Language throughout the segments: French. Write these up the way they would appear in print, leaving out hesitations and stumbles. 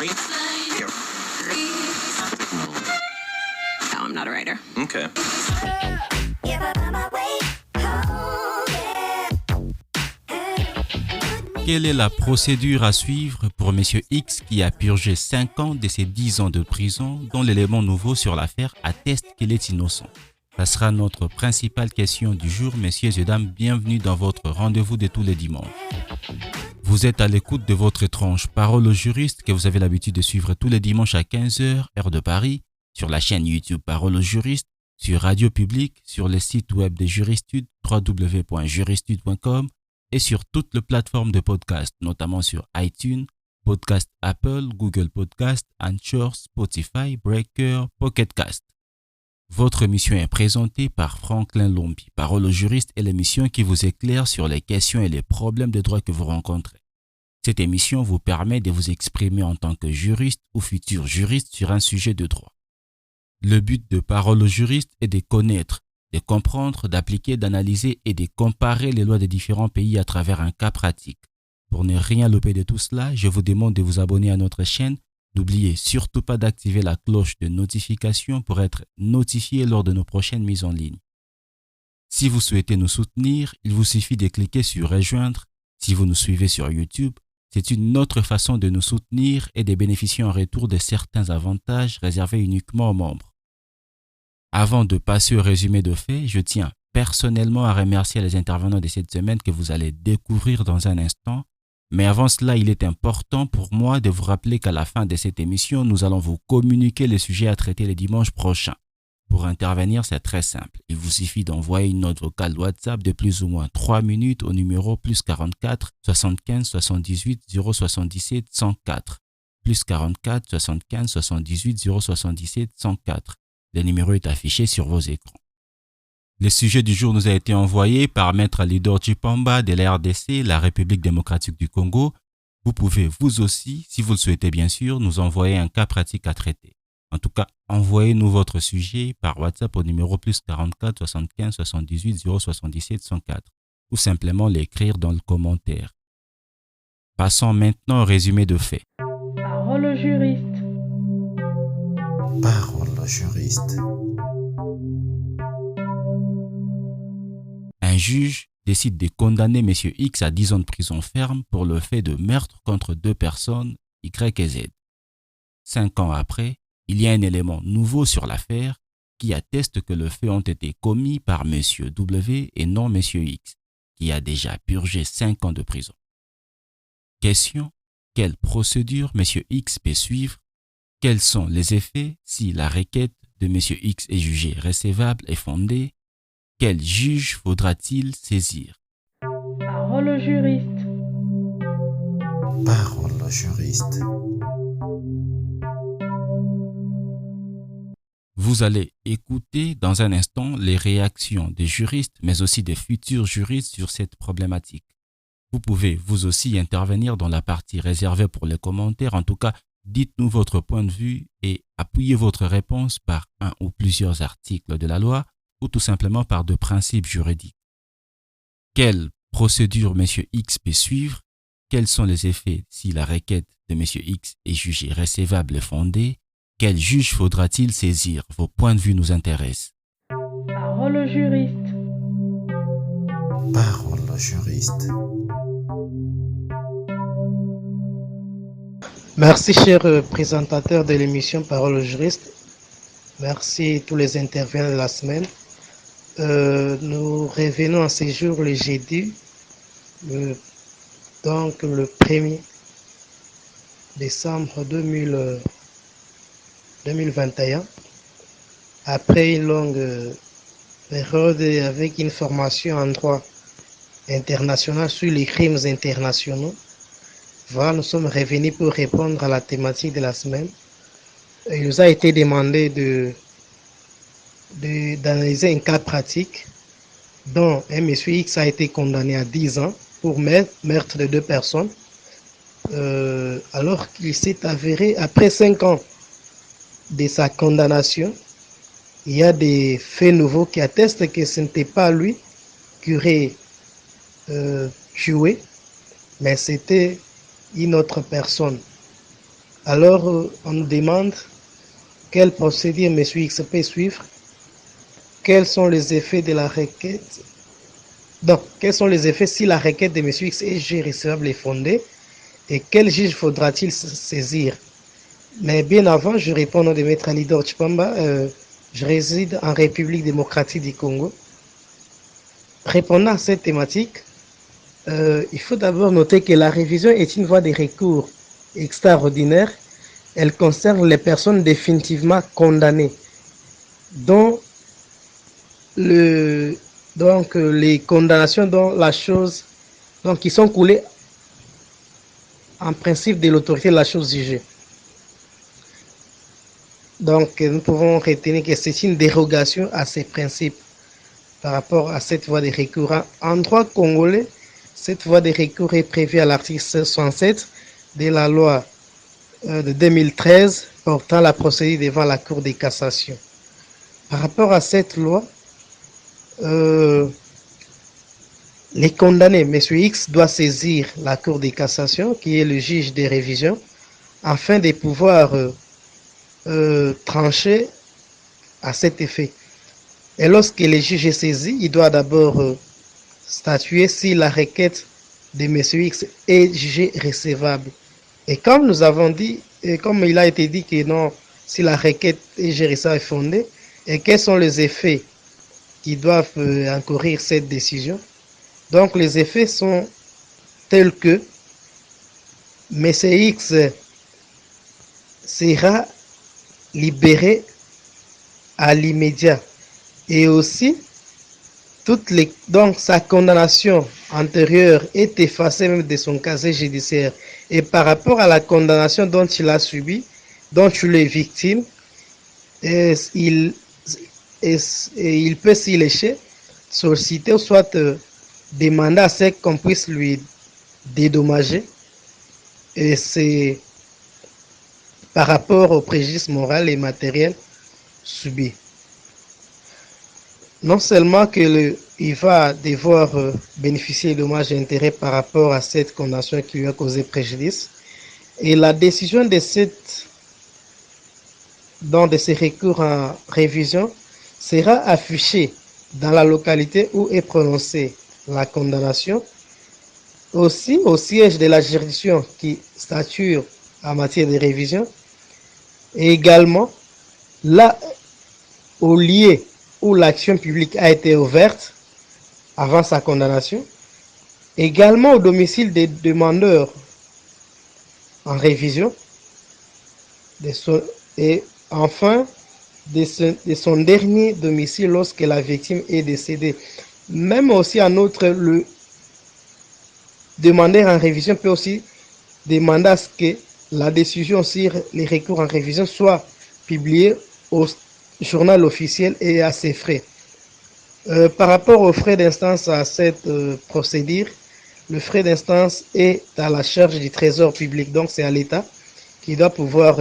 No, I'm not a writer. Okay. Quelle est la procédure à suivre pour M. X qui a purgé 5 ans de ses 10 ans de prison dont l'élément nouveau sur l'affaire atteste qu'il est innocent? Ça sera notre principale question du jour, messieurs et dames. Bienvenue dans votre rendez-vous de tous les dimanches. Vous êtes à l'écoute de votre étrange Parole au juriste que vous avez l'habitude de suivre tous les dimanches à 15h, heure de Paris, sur la chaîne YouTube Parole au juriste, sur Radio Public, sur le site web de Juristude, www.juristude.com et sur toutes les plateformes de podcast, notamment sur iTunes, Podcast Apple, Google Podcast, Anchor, Spotify, Breaker, Pocket Cast. Votre émission est présentée par Franklin Lombi. Parole au juriste est l'émission qui vous éclaire sur les questions et les problèmes de droit que vous rencontrez. Cette émission vous permet de vous exprimer en tant que juriste ou futur juriste sur un sujet de droit. Le but de Parole au juriste est de connaître, de comprendre, d'appliquer, d'analyser et de comparer les lois des différents pays à travers un cas pratique. Pour ne rien louper de tout cela, je vous demande de vous abonner à notre chaîne. N'oubliez surtout pas d'activer la cloche de notification pour être notifié lors de nos prochaines mises en ligne. Si vous souhaitez nous soutenir, il vous suffit de cliquer sur Rejoindre. Si vous nous suivez sur YouTube, c'est une autre façon de nous soutenir et de bénéficier en retour de certains avantages réservés uniquement aux membres. Avant de passer au résumé de faits, je tiens personnellement à remercier les intervenants de cette semaine que vous allez découvrir dans un instant. Mais avant cela, il est important pour moi de vous rappeler qu'à la fin de cette émission, nous allons vous communiquer les sujets à traiter les dimanches prochains. Pour intervenir, c'est très simple. Il vous suffit d'envoyer une note vocale WhatsApp de plus ou moins 3 minutes au numéro +44 75 78 077 104. +44 75 78 077 104. Le numéro est affiché sur vos écrans. Le sujet du jour nous a été envoyé par Maître Lidor Chipamba de la RDC, la République démocratique du Congo. Vous pouvez vous aussi, si vous le souhaitez bien sûr, nous envoyer un cas pratique à traiter. En tout cas, envoyez-nous votre sujet par WhatsApp au numéro +44 75 78 077 104 ou simplement l'écrire dans le commentaire. Passons maintenant au résumé de faits. Parole au juriste. Parole au juriste. Un juge décide de condamner M. X à 10 ans de prison ferme pour le fait de meurtre contre 2 personnes, Y et Z. 5 ans après, il y a un élément nouveau sur l'affaire qui atteste que les faits ont été commis par M. W et non M. X, qui a déjà purgé 5 ans de prison. Question: quelle procédure M. X peut suivre? Quels sont les effets si la requête de M. X est jugée recevable et fondée? Quel juge faudra-t-il saisir? Parole au juriste. Parole au juriste. Vous allez écouter dans un instant les réactions des juristes, mais aussi des futurs juristes sur cette problématique. Vous pouvez vous aussi intervenir dans la partie réservée pour les commentaires. En tout cas, dites-nous votre point de vue et appuyez votre réponse par un ou plusieurs articles de la loi ou tout simplement par de principes juridiques. Quelle procédure M. X peut suivre? Quels sont les effets si la requête de M. X est jugée recevable et fondée? Quel juge faudra-t-il saisir? Vos points de vue nous intéressent. Parole au juriste. Parole au juriste. Merci, cher présentateur de l'émission Parole au juriste. Merci tous les intervenants de la semaine. Nous revenons à ce jour le jeudi, donc le 1er décembre 2021, après une longue période avec une formation en droit international sur les crimes internationaux. Voilà, nous sommes revenus pour répondre à la thématique de la semaine. Il nous a été demandé d'analyser un cas pratique dont un monsieur X a été condamné à 10 ans pour meurtre de 2 personnes, alors qu'il s'est avéré, après 5 ans de sa condamnation, il y a des faits nouveaux qui attestent que ce n'était pas lui qui aurait tué, mais c'était une autre personne. Alors, on nous demande quelle procédure M. X peut suivre, quels sont les effets de la requête, donc quels sont les effets si la requête de M. X est jugée recevable et fondée, et quel juge faudra-t-il saisir. Mais bien avant, je réponds au nom de Maître Alidor Chipamba, je réside en République démocratique du Congo. Répondant à cette thématique, il faut d'abord noter que la révision est une voie de recours extraordinaire. Elle concerne les personnes définitivement condamnées, dont les condamnations dont la chose, donc qui sont coulées en principe de l'autorité de la chose jugée. Donc nous pouvons retenir que c'est une dérogation à ces principes par rapport à cette voie de recours. En droit congolais, cette voie de recours est prévue à l'article 67 de la loi de 2013 portant la procédure devant la Cour de cassation. Par rapport à cette loi, les condamnés, M. X doit saisir la Cour de cassation, qui est le juge des révisions, afin de pouvoir trancher à cet effet. Et lorsque le juge est saisi, il doit d'abord statuer si la requête de M. X est jugée recevable. Et comme nous avons dit, et comme il a été dit que non, si la requête est jugée recevable et fondée, et quels sont les effets qui doivent encourir cette décision. Donc les effets sont tels que M. X sera libéré à l'immédiat et aussi donc sa condamnation antérieure est effacée même de son casier judiciaire, et par rapport à la condamnation dont il a subi, dont il est victime, il peut s'y lécher, solliciter ou soit demander à ce qu'on puisse lui dédommager, et c'est par rapport au préjudice moral et matériel subi. Non seulement qu'il va devoir bénéficier de dommages et intérêts par rapport à cette condamnation qui lui a causé préjudice, et la décision de ces recours en révision sera affichée dans la localité où est prononcée la condamnation, aussi au siège de la juridiction qui statue en matière de révision, et également là au lieu où l'action publique a été ouverte avant sa condamnation, également au domicile des demandeurs en révision, et enfin de son dernier domicile lorsque la victime est décédée. Même aussi en outre, le demandeur en révision peut aussi demander à ce que la décision sur les recours en révision soit publiée au journal officiel et à ses frais. Par rapport aux frais d'instance à cette procédure, le frais d'instance est à la charge du trésor public, donc c'est à l'État qui doit pouvoir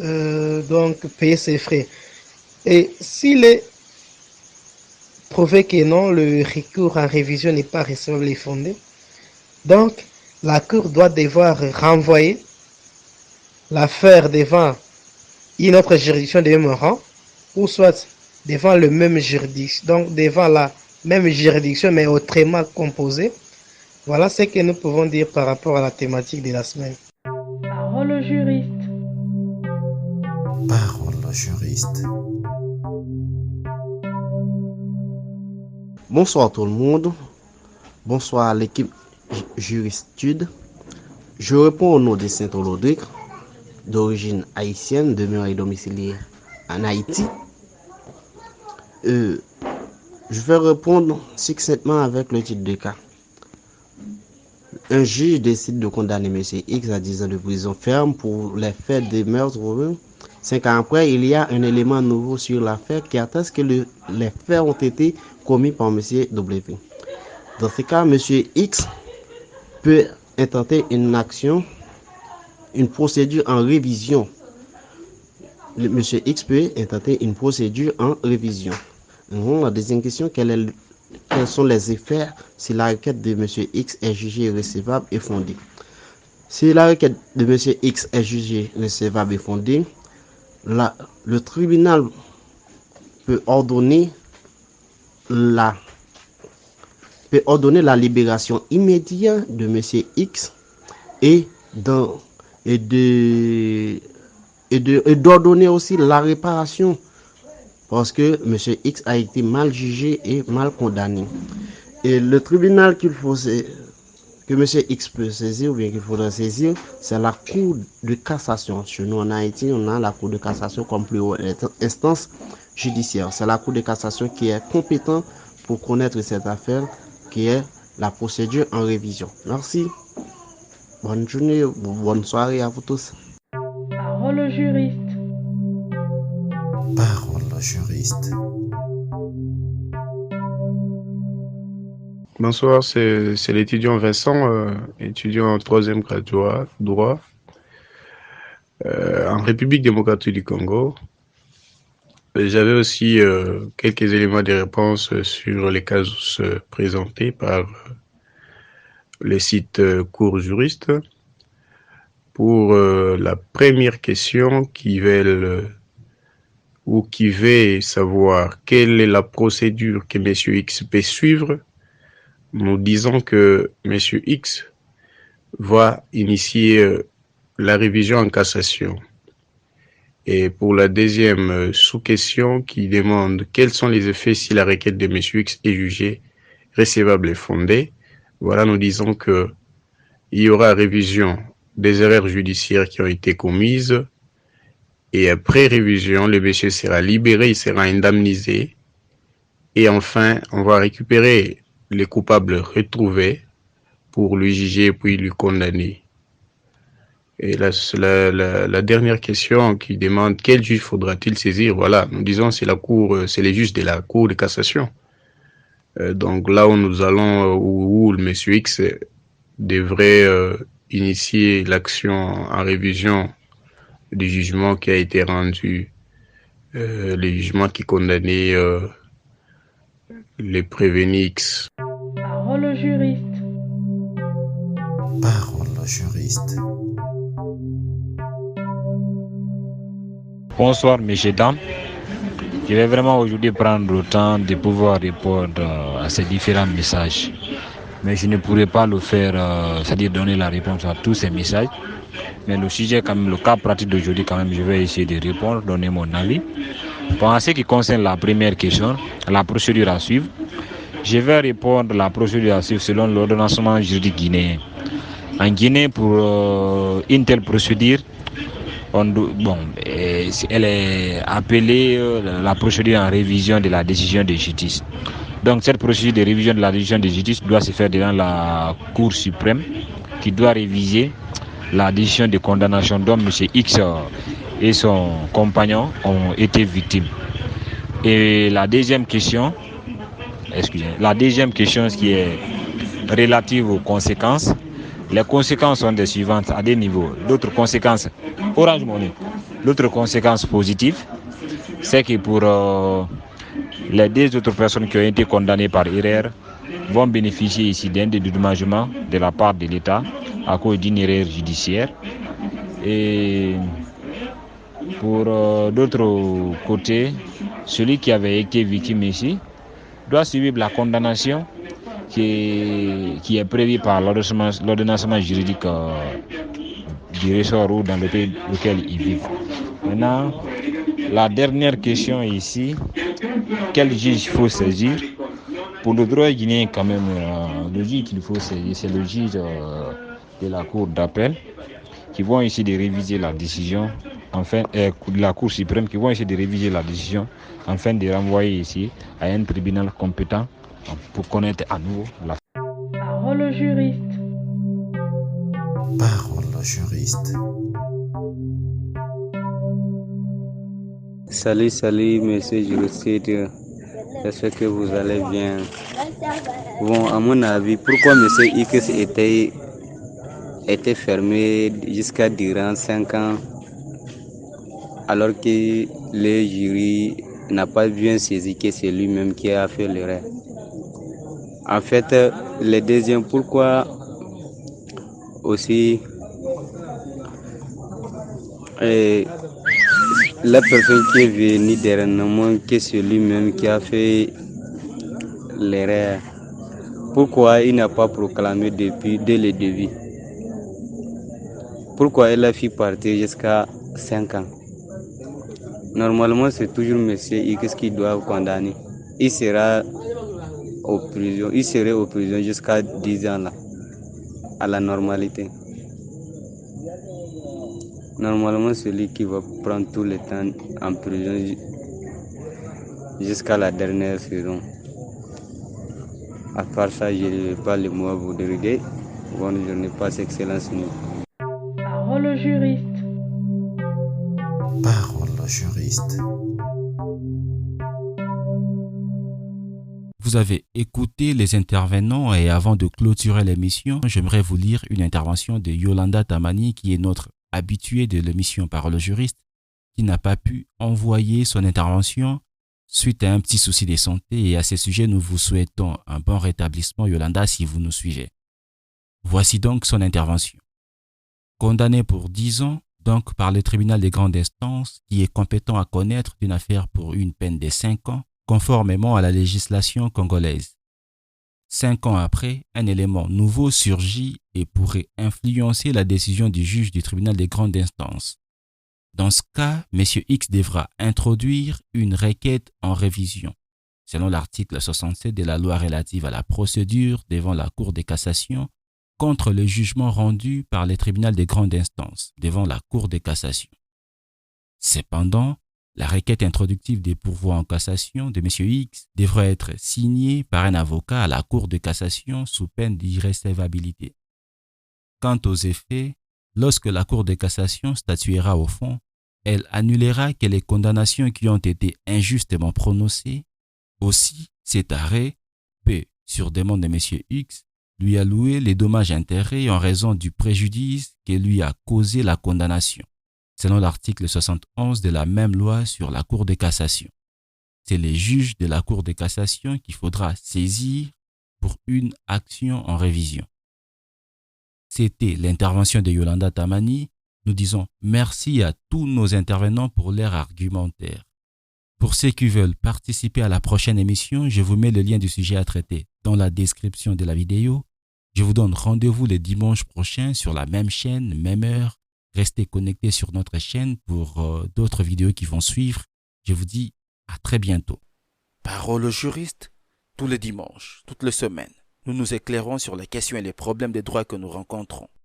donc payer ses frais. Et s'il est prouvé que non, le recours en révision n'est pas recevable et fondé, donc la Cour doit devoir renvoyer l'affaire devant une autre juridiction de même rang, ou soit devant le même juridiction, donc devant la même juridiction mais autrement composée. Voilà ce que nous pouvons dire par rapport à la thématique de la semaine. Parole au juriste. Parole au juriste. Bonsoir tout le monde. Bonsoir à l'équipe Juristude. Je réponds au nom de Saint-Olodric, d'origine haïtienne, demeuré domiciliaire en Haïti. Je vais répondre succinctement avec le titre de cas. Un juge décide de condamner M. X à 10 ans de prison ferme pour les faits de meurtre. 5 ans après, il y a un élément nouveau sur l'affaire qui atteste que les faits ont été commis par M. W. Dans ce cas, M. X peut intenter une action, une procédure en révision. M. X peut intenter une procédure en révision. La deuxième question, quels sont les effets si la requête de M. X est jugée recevable et fondée? Si la requête de M. X est jugée recevable et fondée, le tribunal peut ordonner la libération immédiate de M. X et d'ordonner aussi la réparation parce que M. X a été mal jugé et mal condamné. Et le tribunal que M. X peut saisir ou bien qu'il faudrait saisir, c'est la Cour de cassation. Chez nous en Haïti, on a la Cour de cassation comme plus haute instance judiciaire. C'est la Cour de cassation qui est compétente pour connaître cette affaire, qui est la procédure en révision. Merci. Bonne journée, bonne soirée à vous tous. Parole au juriste. Parole au juriste. Bonsoir, c'est l'étudiant Vincent, étudiant en troisième grade droit en République démocratique du Congo. J'avais aussi quelques éléments de réponse sur les cas présentés par les sites cours juristes. Pour la première question qui veut savoir quelle est la procédure que M. X peut suivre, nous disons que M. X va initier la révision en cassation. Et pour la deuxième sous-question qui demande quels sont les effets si la requête de M. X est jugée recevable et fondée, voilà, nous disons que il y aura révision des erreurs judiciaires qui ont été commises et après révision, le monsieur sera libéré, il sera indemnisé et enfin, on va récupérer les coupables retrouvés pour le juger puis le condamner. Et la dernière question qui demande quel juge faudra-t-il saisir, voilà, nous disons c'est les juges de la Cour de cassation. Donc là où nous allons, où le monsieur X devrait initier l'action en révision du jugement qui a été rendu, le jugement qui condamnait les prévenus X. Parole au juriste. Parole au juriste. Bonsoir, messieurs, dames. Je vais vraiment aujourd'hui prendre le temps de pouvoir répondre à ces différents messages. Mais je ne pourrai pas le faire, c'est-à-dire donner la réponse à tous ces messages. Mais le sujet, quand même, le cas pratique d'aujourd'hui, quand même, je vais essayer de répondre, donner mon avis. Pour ce qui concerne la première question, la procédure à suivre, je vais répondre la procédure à suivre selon l'ordonnancement juridique guinéen. En Guinée, pour une telle procédure, elle est appelée la procédure en révision de la décision de justice. Donc cette procédure de révision de la décision de justice doit se faire devant la Cour suprême qui doit réviser la décision de condamnation dont M. X et son compagnon ont été victimes. Et la deuxième question qui est relative aux conséquences. Les conséquences sont des suivantes à des niveaux. D'autres conséquences, Orange Money. L'autre conséquence positive, c'est que pour les deux autres personnes qui ont été condamnées par erreur vont bénéficier ici d'un dédommagement de la part de l'État à cause d'une erreur judiciaire. Et pour d'autres côtés, celui qui avait été victime ici doit suivre la condamnation qui est prévu par l'ordonnancement juridique du ressort ou dans le pays auquel ils vivent. Maintenant, la dernière question ici, quel juge il faut saisir? Pour le droit guinéen, quand même, le juge qu'il faut saisir, c'est le juge de la Cour d'appel qui vont essayer de réviser la décision, de la Cour suprême qui vont essayer de réviser la décision afin de renvoyer ici à un tribunal compétent pour connaître à nouveau la. Parole au juriste. Parole au juriste. Salut, monsieur juriste. J'espère que vous allez bien. Bon, à mon avis, pourquoi monsieur X était fermé jusqu'à durant 5 ans alors que le jury n'a pas bien saisi que c'est lui-même qui a fait l'erreur? En fait, le deuxième, pourquoi aussi Et la personne qui est venue dernièrement, que c'est lui-même qui a fait l'erreur. Pourquoi il n'a pas proclamé dès le début? Pourquoi il a fait partir jusqu'à 5 ans? Normalement, c'est toujours M. X qui doit condamner. Il serait aux prison jusqu'à 10 ans là, à la normalité. Normalement, celui qui va prendre tout le temps en prison jusqu'à la dernière saison. À part ça, je n'ai pas le mot à vous dire. Bonne journée, passe excellence. Parole au juriste. Parole au juriste. Vous avez écouté les intervenants et avant de clôturer l'émission, j'aimerais vous lire une intervention de Yolanda Tamani qui est notre habituée de l'émission Parole au juriste, qui n'a pas pu envoyer son intervention suite à un petit souci de santé et à ce sujet, nous vous souhaitons un bon rétablissement Yolanda si vous nous suivez. Voici donc son intervention. Condamné pour 10 ans, donc par le tribunal de grande instance qui est compétent à connaître d'une affaire pour une peine de 5 ans, conformément à la législation congolaise. 5 ans après, un élément nouveau surgit et pourrait influencer la décision du juge du tribunal de grande instance. Dans ce cas, M. X devra introduire une requête en révision, selon l'article 67 de la loi relative à la procédure devant la Cour de cassation contre le jugement rendu par le tribunal de grande instance devant la Cour de cassation. Cependant, la requête introductive des pourvois en cassation de M. X devra être signée par un avocat à la Cour de cassation sous peine d'irrécevabilité. Quant aux effets, lorsque la Cour de cassation statuera au fond, elle annulera que les condamnations qui ont été injustement prononcées. Aussi, cet arrêt peut, sur demande de M. X, lui allouer les dommages-intérêts en raison du préjudice que lui a causé la condamnation, selon l'article 71 de la même loi sur la Cour de cassation. C'est les juges de la Cour de cassation qu'il faudra saisir pour une action en révision. C'était l'intervention de Yolanda Tamani. Nous disons merci à tous nos intervenants pour leur argumentaire. Pour ceux qui veulent participer à la prochaine émission, je vous mets le lien du sujet à traiter dans la description de la vidéo. Je vous donne rendez-vous le dimanche prochain sur la même chaîne, même heure. Restez connectés sur notre chaîne pour d'autres vidéos qui vont suivre. Je vous dis à très bientôt. Parole au juriste, tous les dimanches, toutes les semaines. Nous nous éclairons sur les questions et les problèmes des droits que nous rencontrons.